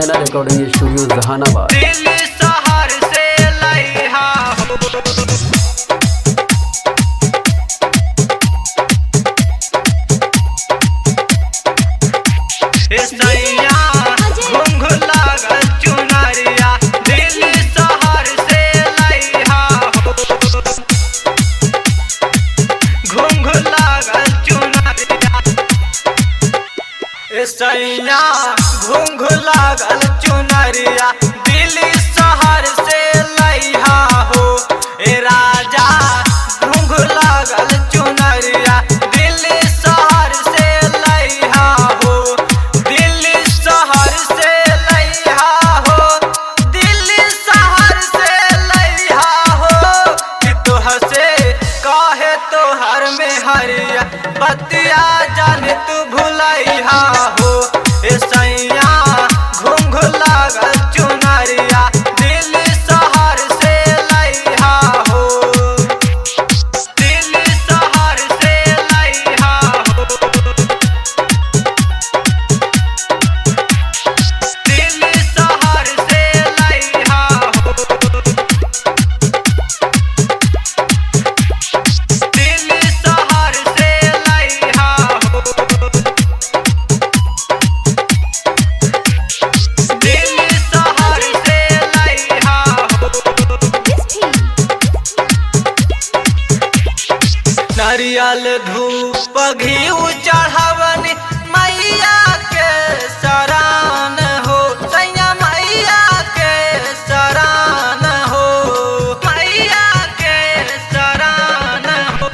नैना recording studio Jehanabad. Delhi शहर से लइहा हो सैया घुंघ लागल चुनरिया। दिल्ली शहर से लइहा हो घुंघ लागल चुनरिया। सैया घुंघ लागल चुनरिया। दिल्ली शहर से लइहा हो ए राजा घुंघ लागल चुनरिया। दिल्ली शहर से लइहा हो दिल्ली शहर से लइहा हो दिल्ली शहर से लइहा हो कि तोह से काहे तोहर में हरिया बतिया जाने तू भुलैहा हो ए सैया घुंघ लागल चुनरिया। दिल्ली शहर से लइहा हो दिल्ली शहर से लइहा हो दिल्ली शहर से लइहा हो दिल्ली शहर से लइहा हो दिल्ली शहर से लइहा हो। नारियल धूप घीउ चढ़ावनी मैया के शरण हो सैया मैया के शरण हो मैया के शरण हो।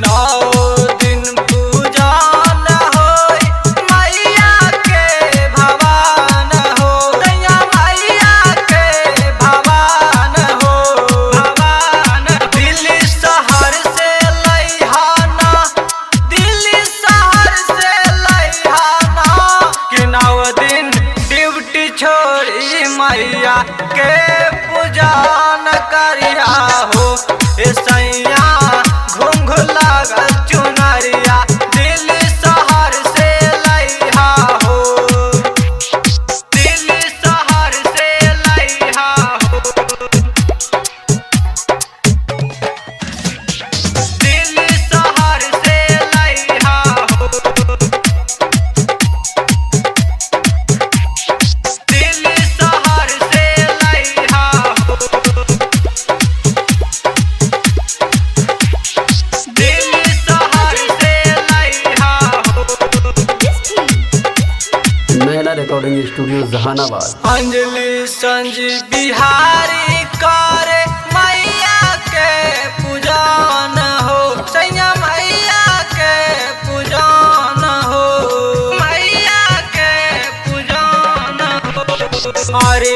9 दिन पूजन होई मैया के भवन हो सैया मैया के भवन हो भवन। दिल्ली शहर से लइहा ना दिल्ली शहर से लइहा ना कि 9 दिन ड्यूटी छोड़ी मैया के पूजन करिया हो ए सैया घुंघ लागल चुनरिया। दिल्ली शहर से लइहा हो दिल्ली शहर से लइहा हो दिल्ली शहर से लइहा हो दिल्ली शहर से लइहा हो दिल्ली शहर से लइहा हो। नैना रिकॉर्डिंग स्टूडियो जहानाबाद। अंजलि संजी बिहारी करे मैया के पूजन हो सैया मैया के पूजन हो मैया के पूजन हो। अरे